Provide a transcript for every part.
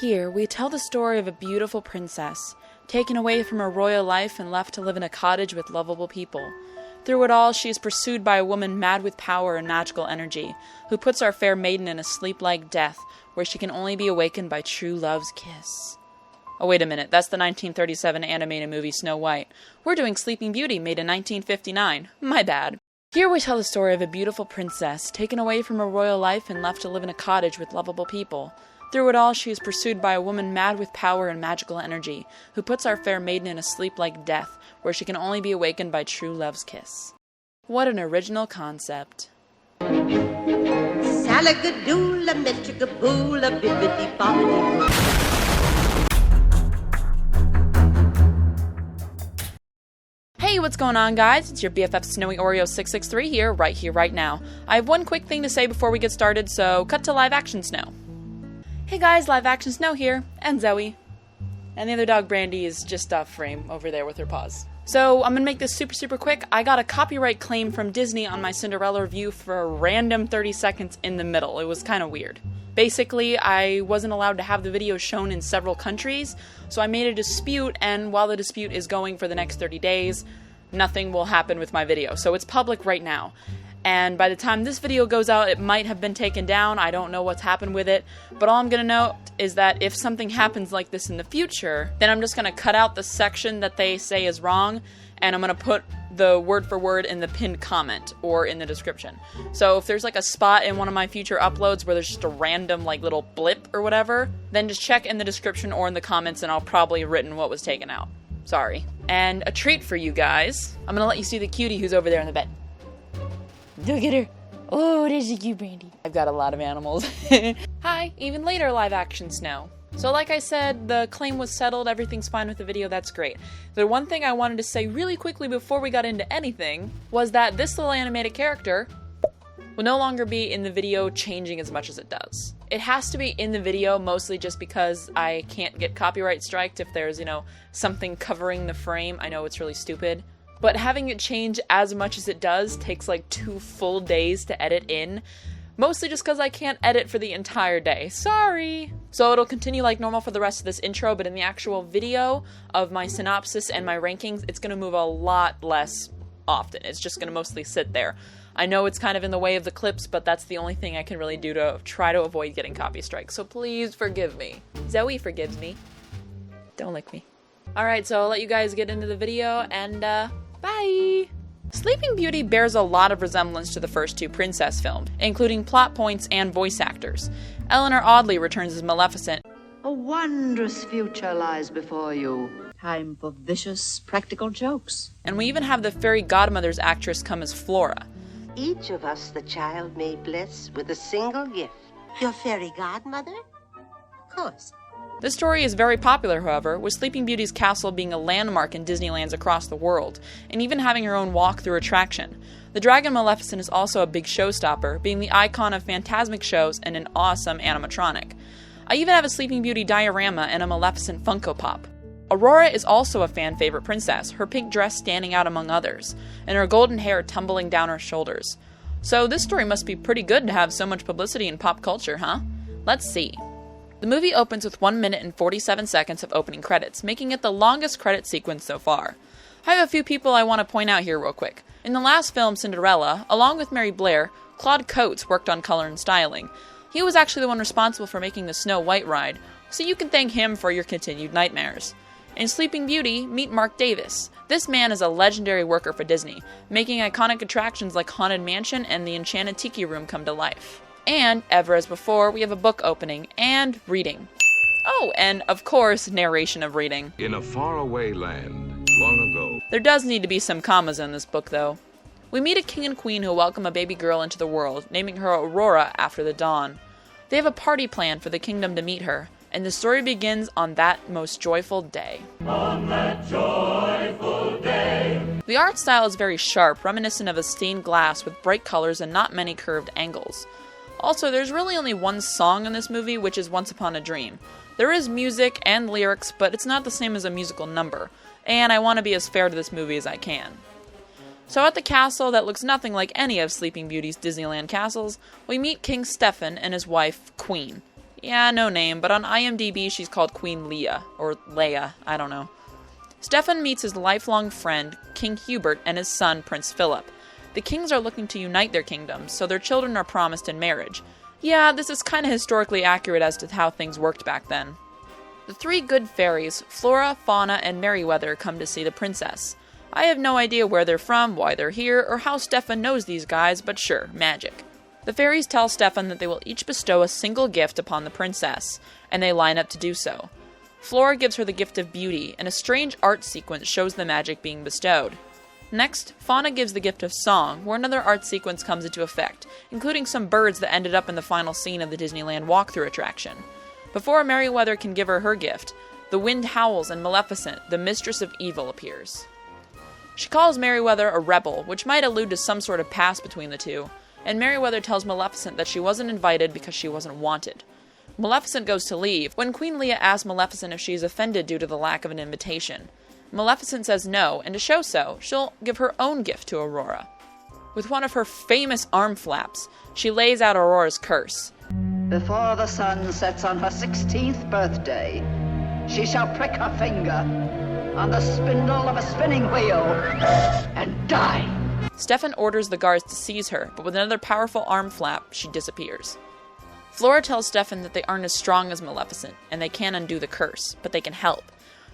Here, we tell the story of a beautiful princess, taken away from her royal life and left to live in a cottage with lovable people. Through it all, she is pursued by a woman mad with power and magical energy, who puts our fair maiden in a sleep-like death, where she can only be awakened by true love's kiss. Oh, wait a minute, that's the 1937 animated movie Snow White. We're doing Sleeping Beauty, made in 1959. My bad. Here we tell the story of a beautiful princess, taken away from her royal life and left to live in a cottage with lovable people. Through it all, she is pursued by a woman mad with power and magical energy, who puts our fair maiden in a sleep-like death, where she can only be awakened by true love's kiss. What an original concept. Salagadoola, metricaboola, bibbidi-bobbidi-boo. Hey, what's going on, guys? It's your BFF Snowy Oreo 663 here, right now. I have one quick thing to say before we get started, so cut to live action Snow. Hey guys, live action Snow here, and Zoe. And the other dog, Brandy, is just off frame over there with her paws. So, I'm gonna make this super quick. I got a copyright claim from Disney on my Cinderella review for a random 30 seconds in the middle. It was kind of weird. Basically, I wasn't allowed to have the video shown in several countries, so I made a dispute, and while the dispute is going for the next 30 days, nothing will happen with my video. So it's public right now. And by the time this video goes out, it might have been taken down. I don't know what's happened with it. But all I'm going to note is that if something happens like this in the future, then I'm just going to cut out the section that they say is wrong, and I'm going to put the word for word in the pinned comment or in the description. So if there's like a spot in one of my future uploads where there's just a random like little blip or whatever, then just check in the description or in the comments and I'll probably have written what was taken out. Sorry. And a treat for you guys. I'm going to let you see the cutie who's over there in the bed. Look at her. Oh, there's a cute Brandy. I've got a lot of animals. Hi, even later live action Snow. So like I said, the claim was settled, everything's fine with the video, that's great. The one thing I wanted to say really quickly before we got into anything was that this little animated character will no longer be in the video changing as much as it does. It has to be in the video mostly just because I can't get copyright striked if there's, something covering the frame. I know it's really stupid. But having it change as much as it does takes like 2 full days to edit in. Mostly just because I can't edit for the entire day. Sorry! So it'll continue like normal for the rest of this intro, but in the actual video of my synopsis and my rankings, it's going to move a lot less often. It's just going to mostly sit there. I know it's kind of in the way of the clips, but that's the only thing I can really do to try to avoid getting copy strikes. So please forgive me. Zoe forgives me. Don't lick me. Alright, so I'll let you guys get into the video, and bye! Sleeping Beauty bears a lot of resemblance to the first 2 princess films, including plot points and voice actors. Eleanor Audley returns as Maleficent. A wondrous future lies before you. Time for vicious practical jokes. And we even have the fairy godmother's actress come as Flora. Each of us the child may bless with a single gift. Your fairy godmother? Of course. This story is very popular, however, with Sleeping Beauty's castle being a landmark in Disneylands across the world, and even having her own walk-through attraction. The Dragon Maleficent is also a big showstopper, being the icon of phantasmic shows and an awesome animatronic. I even have a Sleeping Beauty diorama and a Maleficent Funko Pop. Aurora is also a fan-favorite princess, her pink dress standing out among others, and her golden hair tumbling down her shoulders. So this story must be pretty good to have so much publicity in pop culture, huh? Let's see. The movie opens with 1 minute and 47 seconds of opening credits, making it the longest credit sequence so far. I have a few people I want to point out here real quick. In the last film, Cinderella, along with Mary Blair, Claude Coates worked on color and styling. He was actually the one responsible for making the Snow White ride, so you can thank him for your continued nightmares. In Sleeping Beauty, meet Mark Davis. This man is a legendary worker for Disney, making iconic attractions like Haunted Mansion and the Enchanted Tiki Room come to life. And, ever as before, we have a book opening and reading. Oh, and of course, narration of reading. In a faraway land, long ago. There does need to be some commas in this book, though. We meet a king and queen who welcome a baby girl into the world, naming her Aurora after the dawn. They have a party planned for the kingdom to meet her, and the story begins on that most joyful day. On that joyful day. The art style is very sharp, reminiscent of a stained glass with bright colors and not many curved angles. Also, there's really only one song in this movie, which is Once Upon a Dream. There is music and lyrics, but it's not the same as a musical number, and I want to be as fair to this movie as I can. So at the castle that looks nothing like any of Sleeping Beauty's Disneyland castles, we meet King Stefan and his wife, Queen. Yeah, no name, but on IMDb she's called Queen Leia, or Leia, I don't know. Stefan meets his lifelong friend, King Hubert, and his son, Prince Philip. The kings are looking to unite their kingdoms, so their children are promised in marriage. Yeah, this is kinda historically accurate as to how things worked back then. The three good fairies, Flora, Fauna, and Merryweather, come to see the princess. I have no idea where they're from, why they're here, or how Stefan knows these guys, but sure, magic. The fairies tell Stefan that they will each bestow a single gift upon the princess, and they line up to do so. Flora gives her the gift of beauty, and a strange art sequence shows the magic being bestowed. Next, Fauna gives the gift of song, where another art sequence comes into effect, including some birds that ended up in the final scene of the Disneyland walkthrough attraction. Before Merryweather can give her gift, the wind howls and Maleficent, the mistress of evil, appears. She calls Merryweather a rebel, which might allude to some sort of past between the two, and Merryweather tells Maleficent that she wasn't invited because she wasn't wanted. Maleficent goes to leave, when Queen Leia asks Maleficent if she is offended due to the lack of an invitation. Maleficent says no, and to show so, she'll give her own gift to Aurora. With one of her famous arm flaps, she lays out Aurora's curse. Before the sun sets on her 16th birthday, she shall prick her finger on the spindle of a spinning wheel and die. Stefan orders the guards to seize her, but with another powerful arm flap, she disappears. Flora tells Stefan that they aren't as strong as Maleficent, and they can't undo the curse, but they can help.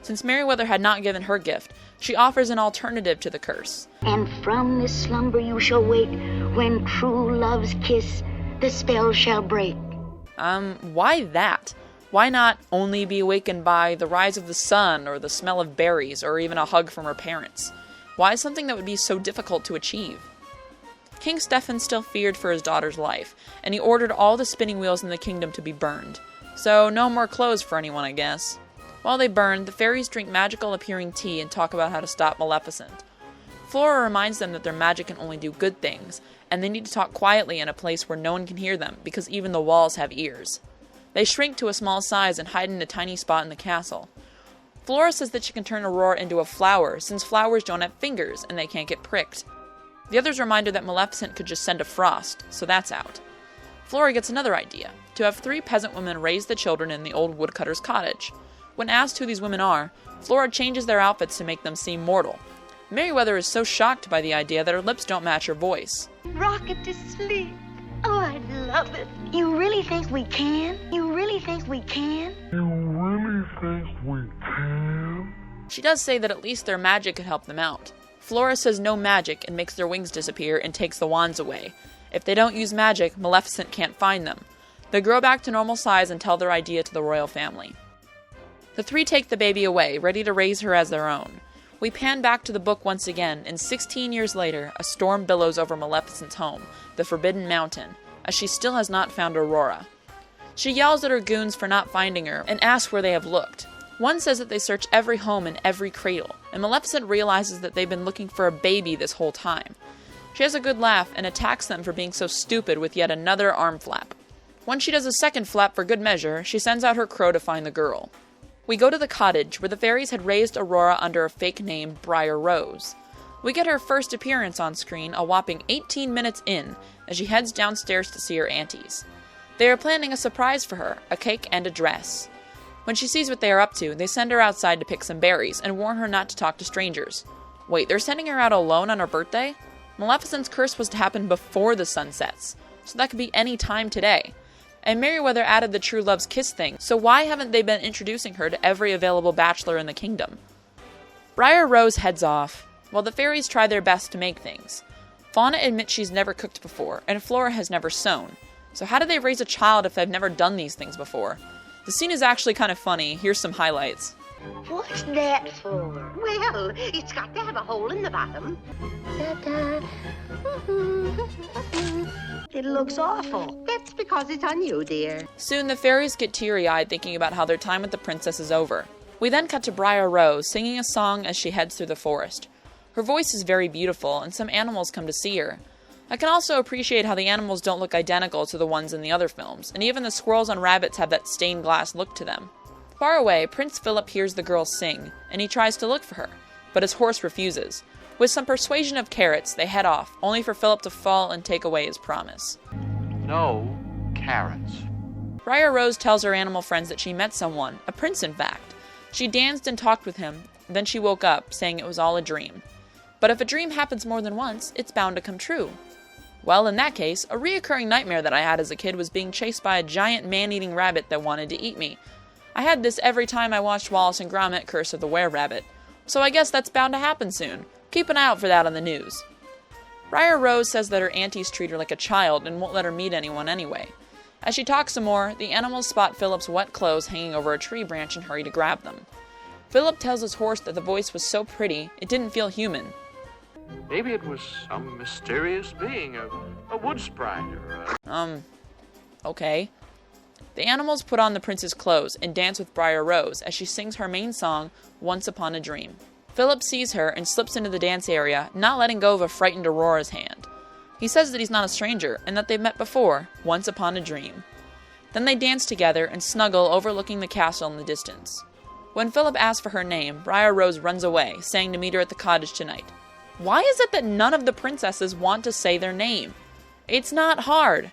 Since Merryweather had not given her gift, she offers an alternative to the curse. And from this slumber you shall wake, when true love's kiss the spell shall break. Why that? Why not only be awakened by the rise of the sun, or the smell of berries, or even a hug from her parents? Why something that would be so difficult to achieve? King Stefan still feared for his daughter's life, and he ordered all the spinning wheels in the kingdom to be burned. So no more clothes for anyone, I guess. While they burn, the fairies drink magical appearing tea and talk about how to stop Maleficent. Flora reminds them that their magic can only do good things, and they need to talk quietly in a place where no one can hear them, because even the walls have ears. They shrink to a small size and hide in a tiny spot in the castle. Flora says that she can turn Aurora into a flower, since flowers don't have fingers and they can't get pricked. The others remind her that Maleficent could just send a frost, so that's out. Flora gets another idea, to have 3 peasant women raise the children in the old woodcutter's cottage. When asked who these women are, Flora changes their outfits to make them seem mortal. Merryweather is so shocked by the idea that her lips don't match her voice. Rocket to sleep. Oh, I love it. You really think we can? You really think we can? She does say that at least their magic could help them out. Flora says no magic and makes their wings disappear and takes the wands away. If they don't use magic, Maleficent can't find them. They grow back to normal size and tell their idea to the royal family. The 3 take the baby away, ready to raise her as their own. We pan back to the book once again, and 16 years later, a storm billows over Maleficent's home, the Forbidden Mountain, as she still has not found Aurora. She yells at her goons for not finding her, and asks where they have looked. One says that they search every home and every cradle, and Maleficent realizes that they've been looking for a baby this whole time. She has a good laugh and attacks them for being so stupid with yet another arm flap. When she does a second flap for good measure, she sends out her crow to find the girl. We go to the cottage, where the fairies had raised Aurora under a fake name, Briar Rose. We get her first appearance on screen a whopping 18 minutes in, as she heads downstairs to see her aunties. They are planning a surprise for her, a cake and a dress. When she sees what they are up to, they send her outside to pick some berries, and warn her not to talk to strangers. Wait, they're sending her out alone on her birthday? Maleficent's curse was to happen before the sun sets, so that could be any time today. And Merryweather added the true love's kiss thing, so why haven't they been introducing her to every available bachelor in the kingdom? Briar Rose heads off, while the fairies try their best to make things. Fauna admits she's never cooked before, and Flora has never sewn. So how do they raise a child if they've never done these things before? The scene is actually kind of funny. Here's some highlights. What's that for? Well, it's got to have a hole in the bottom. It looks awful. That's because it's on you, dear. Soon the fairies get teary-eyed thinking about how their time with the princess is over. We then cut to Briar Rose singing a song as she heads through the forest. Her voice is very beautiful, and some animals come to see her. I can also appreciate how the animals don't look identical to the ones in the other films, and even the squirrels and rabbits have that stained glass look to them. Far away, Prince Philip hears the girl sing, and he tries to look for her, but his horse refuses. With some persuasion of carrots, they head off, only for Philip to fall and take away his promise. No carrots. Briar Rose tells her animal friends that she met someone, a prince in fact. She danced and talked with him, then she woke up, saying it was all a dream. But if a dream happens more than once, it's bound to come true. Well, in that case, a reoccurring nightmare that I had as a kid was being chased by a giant man-eating rabbit that wanted to eat me. I had this every time I watched Wallace and Gromit: Curse of the Were-Rabbit. So I guess that's bound to happen soon. Keep an eye out for that on the news. Briar Rose says that her aunties treat her like a child and won't let her meet anyone anyway. As she talks some more, the animals spot Philip's wet clothes hanging over a tree branch and hurry to grab them. Philip tells his horse that the voice was so pretty, it didn't feel human. Maybe it was some mysterious being, a wood sprite or Okay. The animals put on the prince's clothes and dance with Briar Rose as she sings her main song, Once Upon a Dream. Philip sees her and slips into the dance area, not letting go of a frightened Aurora's hand. He says that he's not a stranger and that they've met before, once upon a dream. Then they dance together and snuggle overlooking the castle in the distance. When Philip asks for her name, Briar Rose runs away, saying to meet her at the cottage tonight. Why is it that none of the princesses want to say their name? It's not hard.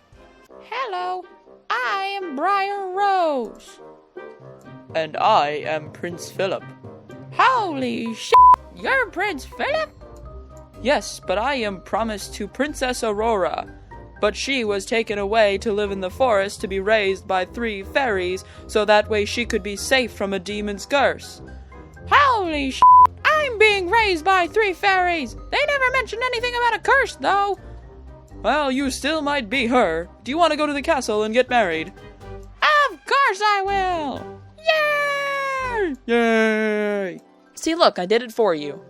Hello, I am Briar Rose. And I am Prince Philip. Holy shit! You're Prince Philip? Yes, but I am promised to Princess Aurora. But she was taken away to live in the forest to be raised by 3 fairies, so that way she could be safe from a demon's curse. Holy shit! I'm being raised by 3 fairies! They never mentioned anything about a curse, though! Well, you still might be her. Do you want to go to the castle and get married? Of course I will! Yay! Yay! See, look, I did it for you.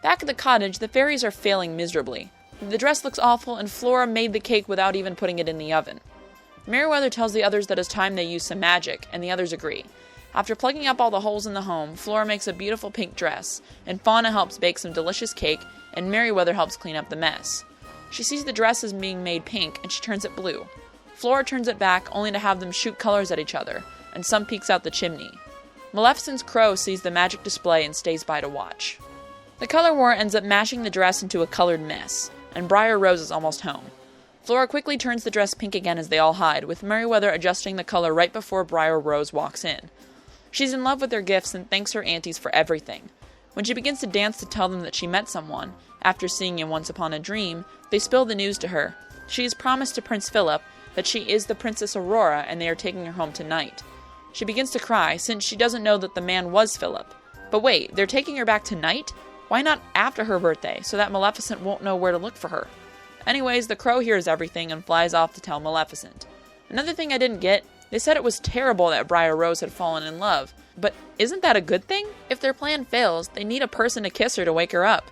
Back at the cottage, the fairies are failing miserably. The dress looks awful, and Flora made the cake without even putting it in the oven. Merryweather tells the others that it's time they use some magic, and the others agree. After plugging up all the holes in the home, Flora makes a beautiful pink dress, and Fauna helps bake some delicious cake, and Merryweather helps clean up the mess. She sees the dress as being made pink, and she turns it blue. Flora turns it back, only to have them shoot colors at each other, and some peeks out the chimney. Maleficent's crow sees the magic display and stays by to watch. The color war ends up mashing the dress into a colored mess, and Briar Rose is almost home. Flora quickly turns the dress pink again as they all hide, with Merryweather adjusting the color right before Briar Rose walks in. She's in love with their gifts and thanks her aunties for everything. When she begins to dance to tell them that she met someone, after seeing him once upon a dream, they spill the news to her. She has promised to Prince Philip that she is the Princess Aurora and they are taking her home tonight. She begins to cry since she doesn't know that the man was Philip. But wait, they're taking her back tonight? Why not after her birthday, so that Maleficent won't know where to look for her? Anyways, the crow hears everything and flies off to tell Maleficent. Another thing I didn't get, they said it was terrible that Briar Rose had fallen in love. But isn't that a good thing? If their plan fails, they need a person to kiss her to wake her up.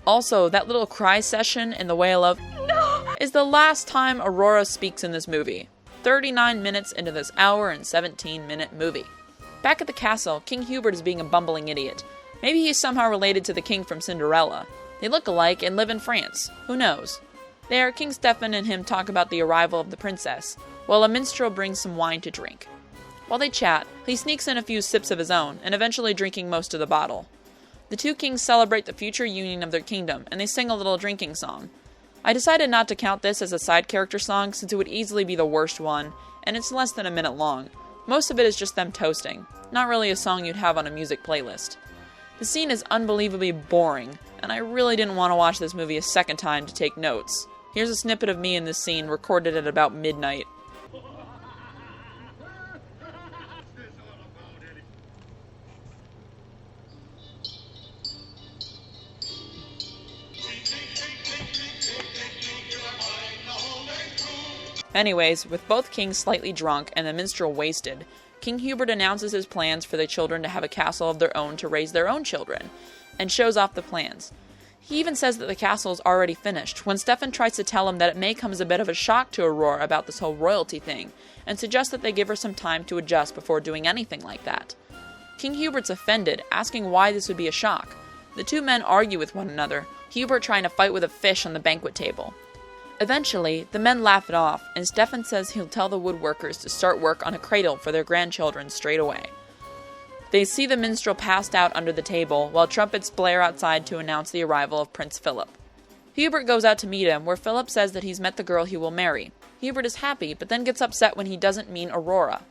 Also, that little cry session in the wail of "No!" is the last time Aurora speaks in this movie. 39 minutes into this hour and 17-minute movie. Back at the castle, King Hubert is being a bumbling idiot. Maybe he's somehow related to the king from Cinderella. They look alike and live in France. Who knows? There, King Stefan and him talk about the arrival of the princess, while a minstrel brings some wine to drink. While they chat, he sneaks in a few sips of his own, and eventually drinking most of the bottle. The 2 kings celebrate the future union of their kingdom, and they sing a little drinking song. I decided not to count this as a side character song since it would easily be the worst one, and it's less than a minute long. Most of it is just them toasting, not really a song you'd have on a music playlist. The scene is unbelievably boring, and I really didn't want to watch this movie a second time to take notes. Here's a snippet of me in this scene recorded at about midnight. Anyways, with both kings slightly drunk and the minstrel wasted, King Hubert announces his plans for the children to have a castle of their own to raise their own children, and shows off the plans. He even says that the castle is already finished, when Stefan tries to tell him that it may come as a bit of a shock to Aurora about this whole royalty thing, and suggests that they give her some time to adjust before doing anything like that. King Hubert's offended, asking why this would be a shock. The 2 men argue with one another, Hubert trying to fight with a fish on the banquet table. Eventually, the men laugh it off, and Stefan says he'll tell the woodworkers to start work on a cradle for their grandchildren straight away. They see the minstrel passed out under the table, while trumpets blare outside to announce the arrival of Prince Philip. Hubert goes out to meet him, where Philip says that he's met the girl he will marry. Hubert is happy, but then gets upset when he doesn't mean Aurora.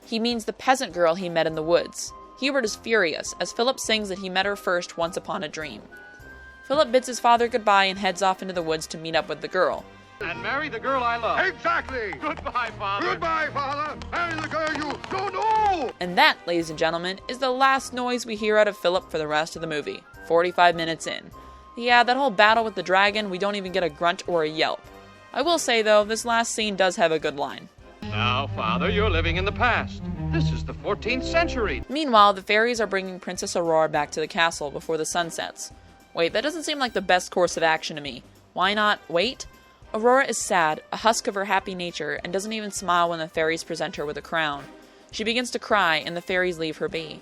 He means the peasant girl he met in the woods. Hubert is furious, as Philip sings that he met her first once upon a dream. Philip bids his father goodbye and heads off into the woods to meet up with the girl. And marry the girl I love. Exactly! Goodbye, Father. Goodbye, Father! Marry the girl you don't know! And that, ladies and gentlemen, is the last noise we hear out of Philip for the rest of the movie, 45 minutes in. Yeah, that whole battle with the dragon, we don't even get a grunt or a yelp. I will say, though, this last scene does have a good line. Now, Father, you're living in the past. This is the 14th century. Meanwhile, the fairies are bringing Princess Aurora back to the castle before the sun sets. Wait, that doesn't seem like the best course of action to me. Why not wait? Aurora is sad, a husk of her happy nature, and doesn't even smile when the fairies present her with a crown. She begins to cry, and the fairies leave her be.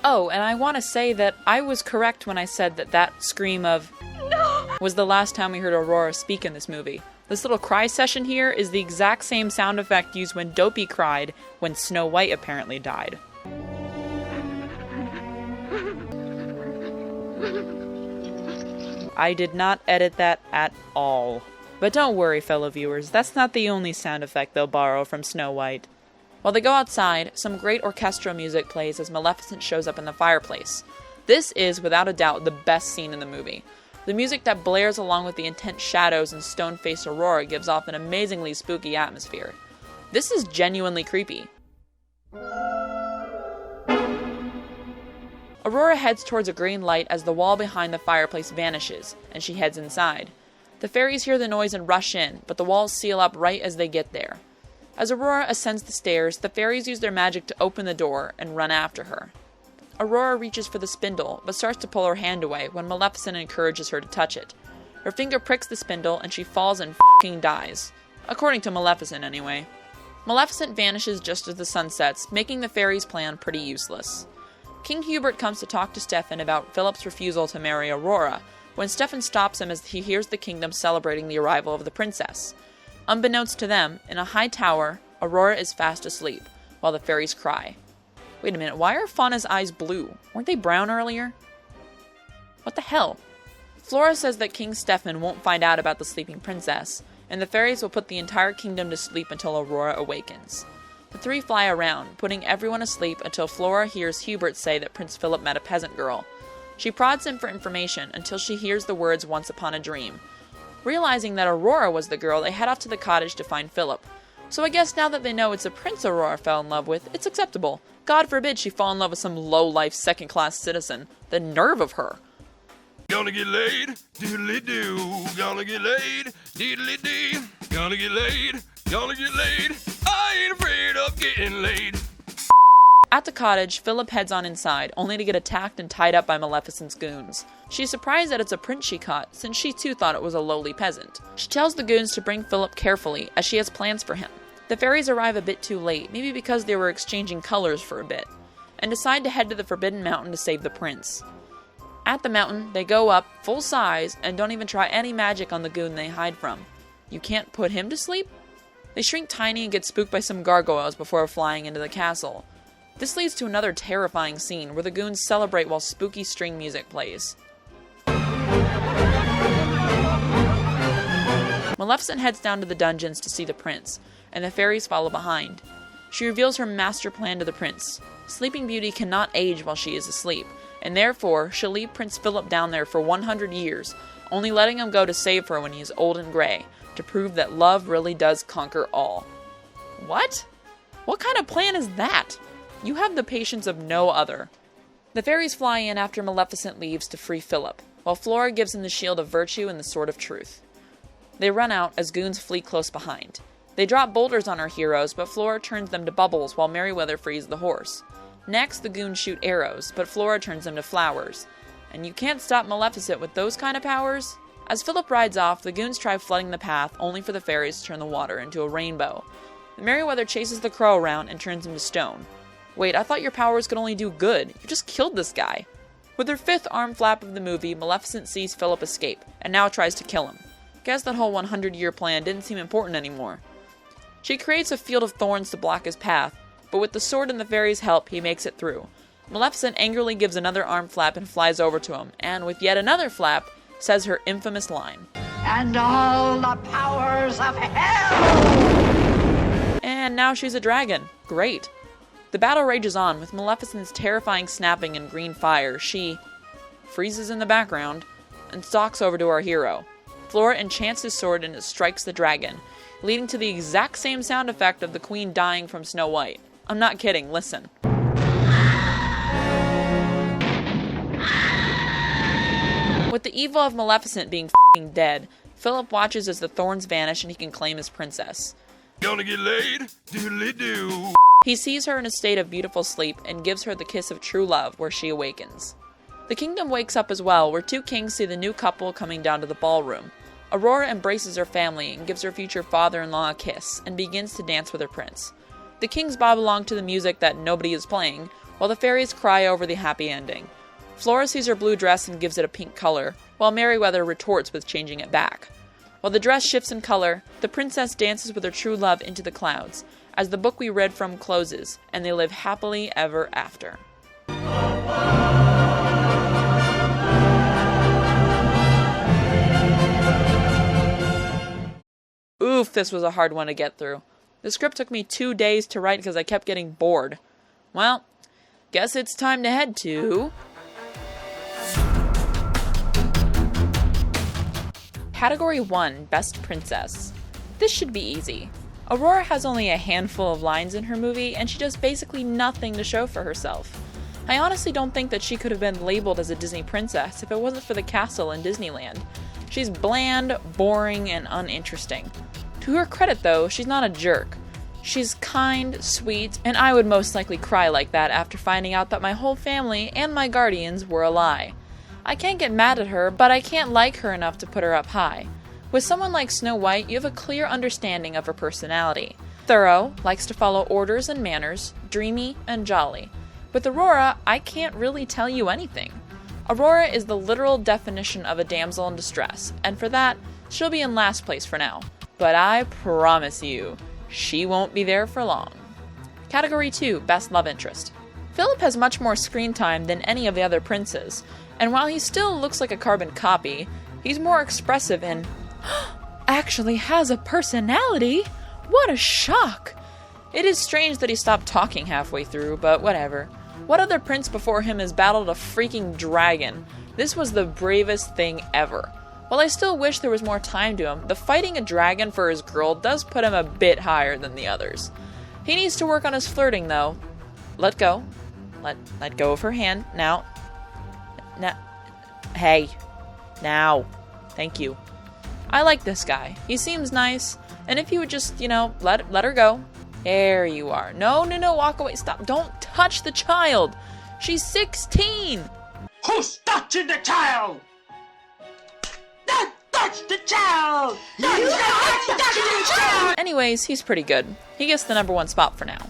Oh, and I want to say that I was correct when I said that scream of "No!" was the last time we heard Aurora speak in this movie. This little cry session here is the exact same sound effect used when Dopey cried when Snow White apparently died. I did not edit that at all. But don't worry, fellow viewers, that's not the only sound effect they'll borrow from Snow White. While they go outside, some great orchestral music plays as Maleficent shows up in the fireplace. This is, without a doubt, the best scene in the movie. The music that blares along with the intense shadows and stone-faced Aurora gives off an amazingly spooky atmosphere. This is genuinely creepy. Aurora heads towards a green light as the wall behind the fireplace vanishes, and she heads inside. The fairies hear the noise and rush in, but the walls seal up right as they get there. As Aurora ascends the stairs, the fairies use their magic to open the door and run after her. Aurora reaches for the spindle, but starts to pull her hand away when Maleficent encourages her to touch it. Her finger pricks the spindle and she falls and f***ing dies. According to Maleficent, anyway. Maleficent vanishes just as the sun sets, making the fairies' plan pretty useless. King Hubert comes to talk to Stefan about Philip's refusal to marry Aurora, when Stefan stops him as he hears the kingdom celebrating the arrival of the princess. Unbeknownst to them, in a high tower, Aurora is fast asleep, while the fairies cry. Wait a minute, why are Fauna's eyes blue? Weren't they brown earlier? What the hell? Flora says that King Stefan won't find out about the sleeping princess, and the fairies will put the entire kingdom to sleep until Aurora awakens. The three fly around, putting everyone asleep until Flora hears Hubert say that Prince Philip met a peasant girl. She prods him for information until she hears the words "once upon a dream." Realizing that Aurora was the girl, they head off to the cottage to find Philip. So I guess now that they know it's a prince Aurora fell in love with, it's acceptable. God forbid she fall in love with some low-life second-class citizen. The nerve of her. Gonna get laid, diddly-doo. Gonna get laid, diddly-dee. Gonna get laid, gonna get laid. I ain't afraid of getting laid. At the cottage, Philip heads on inside, only to get attacked and tied up by Maleficent's goons. She's surprised that it's a prince she caught, since she too thought it was a lowly peasant. She tells the goons to bring Philip carefully, as she has plans for him. The fairies arrive a bit too late, maybe because they were exchanging colors for a bit, and decide to head to the Forbidden Mountain to save the prince. At the mountain, they go up, full size, and don't even try any magic on the goon they hide from. You can't put him to sleep? They shrink tiny and get spooked by some gargoyles before flying into the castle. This leads to another terrifying scene where the goons celebrate while spooky string music plays. Maleficent heads down to the dungeons to see the prince, and the fairies follow behind. She reveals her master plan to the prince. Sleeping Beauty cannot age while she is asleep, and therefore she'll leave Prince Philip down there for 100 years, only letting him go to save her when he is old and gray, to prove that love really does conquer all. What? What kind of plan is that? You have the patience of no other. The fairies fly in after Maleficent leaves to free Philip, while Flora gives him the Shield of Virtue and the Sword of Truth. They run out as goons flee close behind. They drop boulders on our heroes, but Flora turns them to bubbles while Merryweather frees the horse. Next, the goons shoot arrows, but Flora turns them to flowers. And you can't stop Maleficent with those kind of powers. As Philip rides off, the goons try flooding the path, only for the fairies to turn the water into a rainbow. Merryweather chases the crow around and turns him to stone. Wait, I thought your powers could only do good. You just killed this guy. With her fifth arm flap of the movie, Maleficent sees Philip escape, and now tries to kill him. Guess that whole 100-year plan didn't seem important anymore. She creates a field of thorns to block his path, but with the sword and the fairies' help, he makes it through. Maleficent angrily gives another arm flap and flies over to him, and with yet another flap, says her infamous line. and all the powers of hell! And now she's a dragon. Great. The battle rages on, with Maleficent's terrifying snapping and green fire. She freezes in the background and stalks over to our hero. Flora enchants his sword and it strikes the dragon, leading to the exact same sound effect of the queen dying from Snow White. I'm not kidding, listen. With the evil of Maleficent being f***ing dead, Philip watches as the thorns vanish and he can claim his princess. Gonna get laid? Doodly-doo. He sees her in a state of beautiful sleep and gives her the kiss of true love where she awakens. The kingdom wakes up as well, where two kings see the new couple coming down to the ballroom. Aurora embraces her family and gives her future father-in-law a kiss and begins to dance with her prince. The kings bob along to the music that nobody is playing, while the fairies cry over the happy ending. Flora sees her blue dress and gives it a pink color, while Merryweather retorts with changing it back. While the dress shifts in color, the princess dances with her true love into the clouds, as the book we read from closes, and they live happily ever after. Oof, this was a hard one to get through. The script took me 2 days to write because I kept getting bored. Well, guess it's time to head to... Category 1, Best Princess. This should be easy. Aurora has only a handful of lines in her movie, and she does basically nothing to show for herself. I honestly don't think that she could have been labeled as a Disney princess if it wasn't for the castle in Disneyland. She's bland, boring, and uninteresting. To her credit though, she's not a jerk. She's kind, sweet, and I would most likely cry like that after finding out that my whole family and my guardians were a lie. I can't get mad at her, but I can't like her enough to put her up high. With someone like Snow White, you have a clear understanding of her personality. Thorough, likes to follow orders and manners, dreamy, and jolly. With Aurora, I can't really tell you anything. Aurora is the literal definition of a damsel in distress, and for that, she'll be in last place for now. But I promise you, she won't be there for long. Category 2, Best Love Interest. Philip has much more screen time than any of the other princes, and while he still looks like a carbon copy, he's more expressive and actually has a personality? What a shock! It is strange that he stopped talking halfway through, but whatever. What other prince before him has battled a freaking dragon? This was the bravest thing ever. While I still wish there was more time to him, the fighting a dragon for his girl does put him a bit higher than the others. He needs to work on his flirting though. Let go. Let go of her hand. Now. Hey. Now. Thank you. I like this guy. He seems nice, and if you would just, let her go. There you are. No, walk away. Stop. Don't touch the child. She's 16. Who's touching the child? Don't touch the child! Don't touch the child! Anyways, he's pretty good. He gets the #1 spot for now.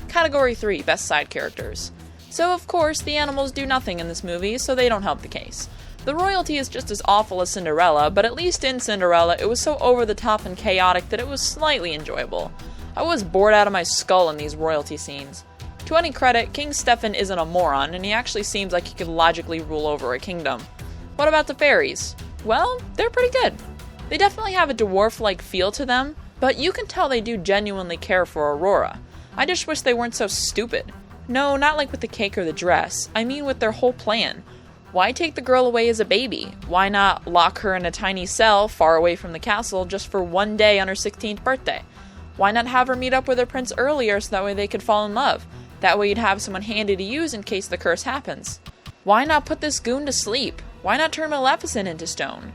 Category 3, Best Side Characters. So of course, the animals do nothing in this movie, so they don't help the case. The royalty is just as awful as Cinderella, but at least in Cinderella, it was so over the top and chaotic that it was slightly enjoyable. I was bored out of my skull in these royalty scenes. To any credit, King Stefan isn't a moron, and he actually seems like he could logically rule over a kingdom. What about the fairies? Well, they're pretty good. They definitely have a dwarf-like feel to them, but you can tell they do genuinely care for Aurora. I just wish they weren't so stupid. No, not like with the cake or the dress. I mean with their whole plan. Why take the girl away as a baby? Why not lock her in a tiny cell far away from the castle just for one day on her 16th birthday? Why not have her meet up with her prince earlier so that way they could fall in love? That way you'd have someone handy to use in case the curse happens. Why not put this goon to sleep? Why not turn Maleficent into stone?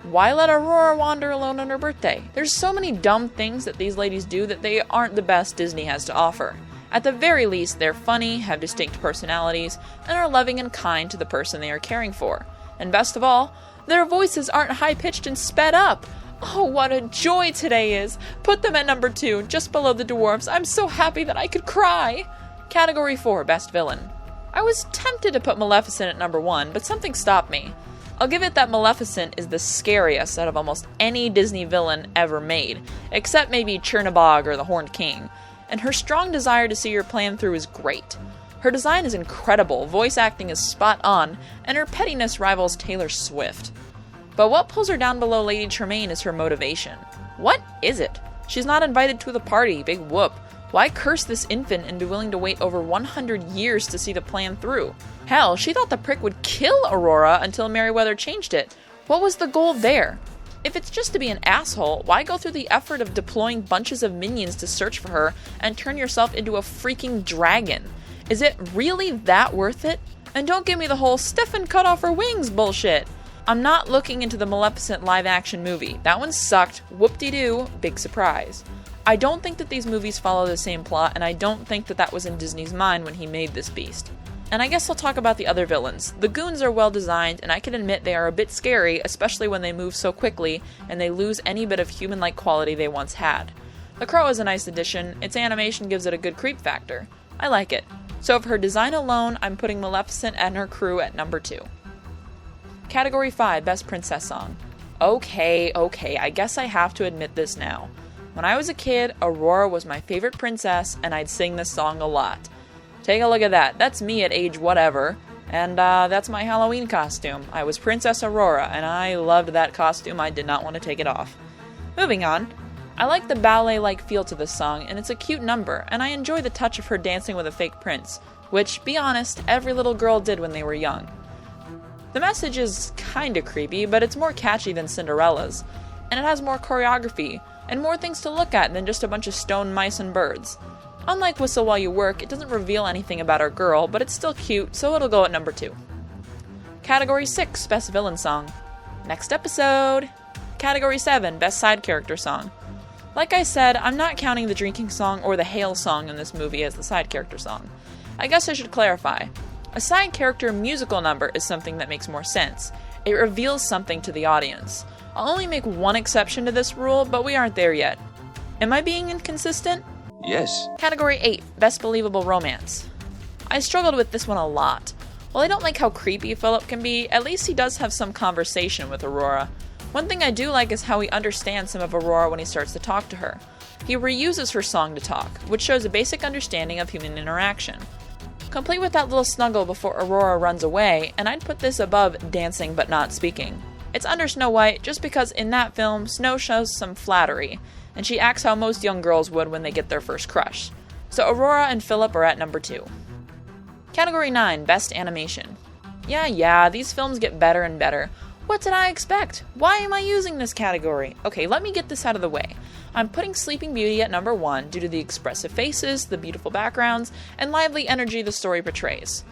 Why let Aurora wander alone on her birthday? There's so many dumb things that these ladies do that they aren't the best Disney has to offer. At the very least, they're funny, have distinct personalities, and are loving and kind to the person they are caring for. And best of all, their voices aren't high-pitched and sped up. Oh, what a joy today is! Put them at #2, just below the dwarves. I'm so happy that I could cry! Category 4, Best Villain. I was tempted to put Maleficent at #1, but something stopped me. I'll give it that Maleficent is the scariest out of almost any Disney villain ever made, except maybe Chernabog or the Horned King, and her strong desire to see her plan through is great. Her design is incredible, voice acting is spot on, and her pettiness rivals Taylor Swift. But what pulls her down below Lady Tremaine is her motivation. What is it? She's not invited to the party, big whoop. Why curse this infant and be willing to wait over 100 years to see the plan through? Hell, she thought the prick would kill Aurora until Merryweather changed it. What was the goal there? If it's just to be an asshole, why go through the effort of deploying bunches of minions to search for her and turn yourself into a freaking dragon? Is it really that worth it? And don't give me the whole Stefan cut off her wings bullshit. I'm not looking into the Maleficent live-action movie. That one sucked. Whoop-de-doo. Big surprise. I don't think that these movies follow the same plot, and I don't think that that was in Disney's mind when he made this beast. And I guess I'll talk about the other villains. The goons are well designed, and I can admit they are a bit scary, especially when they move so quickly and they lose any bit of human-like quality they once had. The Crow is a nice addition. Its animation gives it a good creep factor. I like it. So for her design alone, I'm putting Maleficent and her crew at number 2. Category 5, Best Princess Song. Okay, I guess I have to admit this now. When I was a kid, Aurora was my favorite princess, and I'd sing this song a lot. Take a look at that. That's me at age whatever, and that's my Halloween costume. I was Princess Aurora, and I loved that costume. I did not want to take it off. Moving on. I like the ballet-like feel to this song, and it's a cute number, and I enjoy the touch of her dancing with a fake prince, which, be honest, every little girl did when they were young. The message is kinda creepy, but it's more catchy than Cinderella's, and it has more choreography, and more things to look at than just a bunch of stone mice and birds. Unlike Whistle While You Work, it doesn't reveal anything about our girl, but it's still cute, so it'll go at number 2. Category 6, Best Villain Song. Next episode! Category 7, Best Side Character Song. Like I said, I'm not counting the drinking song or the hail song in this movie as the side character song. I guess I should clarify. A side character musical number is something that makes more sense. It reveals something to the audience. I'll only make one exception to this rule, but we aren't there yet. Am I being inconsistent? Yes. Category 8, Best Believable Romance. I struggled with this one a lot. While I don't like how creepy Philip can be, at least he does have some conversation with Aurora. One thing I do like is how he understands some of Aurora when he starts to talk to her. He reuses her song to talk, which shows a basic understanding of human interaction. Complete with that little snuggle before Aurora runs away, and I'd put this above Dancing But Not Speaking. It's under Snow White just because in that film, Snow shows some flattery, and she acts how most young girls would when they get their first crush. So Aurora and Philip are at number 2. Category 9, Best Animation. Yeah, these films get better and better. What did I expect? Why am I using this category? Okay, let me get this out of the way. I'm putting Sleeping Beauty at number 1 due to the expressive faces, the beautiful backgrounds, and lively energy the story portrays.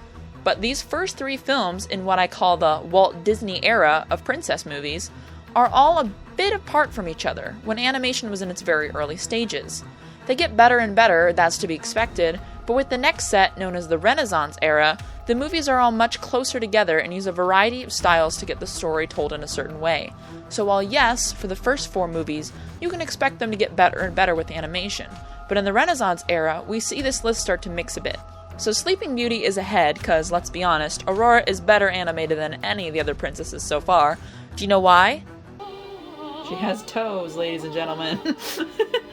But these first 3 films in what I call the Walt Disney era of princess movies are all a bit apart from each other when animation was in its very early stages. They get better and better, that's to be expected, but with the next set, known as the Renaissance era, the movies are all much closer together and use a variety of styles to get the story told in a certain way. So while yes, for the first 4 movies, you can expect them to get better and better with animation, but in the Renaissance era, we see this list start to mix a bit. So Sleeping Beauty is ahead, cause let's be honest, Aurora is better animated than any of the other princesses so far. Do you know why? She has toes, ladies and gentlemen.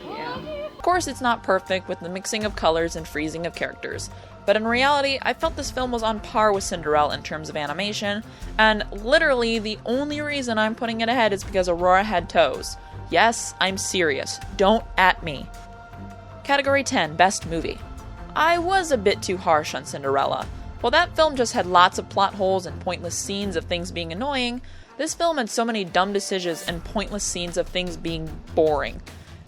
Yeah. Of course, it's not perfect with the mixing of colors and freezing of characters, but in reality, I felt this film was on par with Cinderella in terms of animation, and literally the only reason I'm putting it ahead is because Aurora had toes. Yes, I'm serious. Don't at me. Category 10, Best Movie. I was a bit too harsh on Cinderella. While that film just had lots of plot holes and pointless scenes of things being annoying, this film had so many dumb decisions and pointless scenes of things being boring.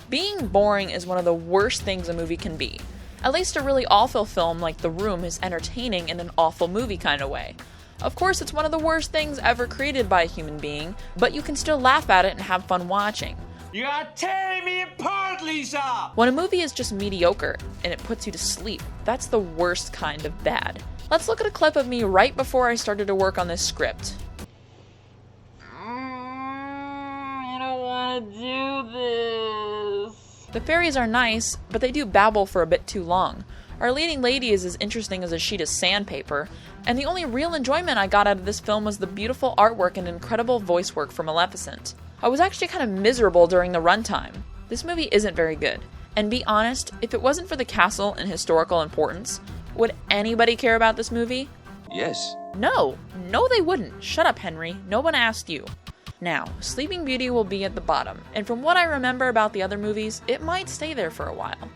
Being boring is one of the worst things a movie can be. At least a really awful film like The Room is entertaining in an awful movie kind of way. Of course, it's one of the worst things ever created by a human being, but you can still laugh at it and have fun watching. You are tearing me apart, Lisa! When a movie is just mediocre and it puts you to sleep, that's the worst kind of bad. Let's look at a clip of me right before I started to work on this script. I don't want to do this. The fairies are nice, but they do babble for a bit too long. Our leading lady is as interesting as a sheet of sandpaper, and the only real enjoyment I got out of this film was the beautiful artwork and incredible voice work for Maleficent. I was actually kind of miserable during the runtime. This movie isn't very good, and be honest, if it wasn't for the castle and historical importance, would anybody care about this movie? Yes. No, they wouldn't. Shut up, Henry. No one asked you. Now, Sleeping Beauty will be at the bottom, and from what I remember about the other movies, it might stay there for a while.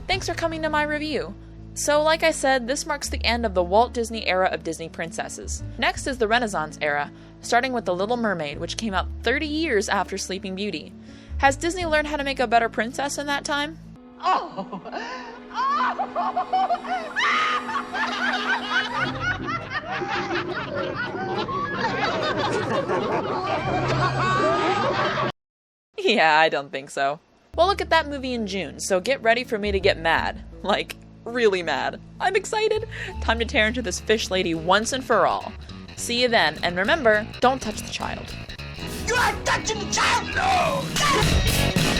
Thanks for coming to my review. So like I said, this marks the end of the Walt Disney era of Disney princesses. Next is the Renaissance era, starting with The Little Mermaid, which came out 30 years after Sleeping Beauty. Has Disney learned how to make a better princess in that time? Oh! Yeah, I don't think so. Well, look at that movie in June, so get ready for me to get mad. Like, really mad. I'm excited! Time to tear into this fish lady once and for all. See you then, and remember, don't touch the child. You are touching the child! No!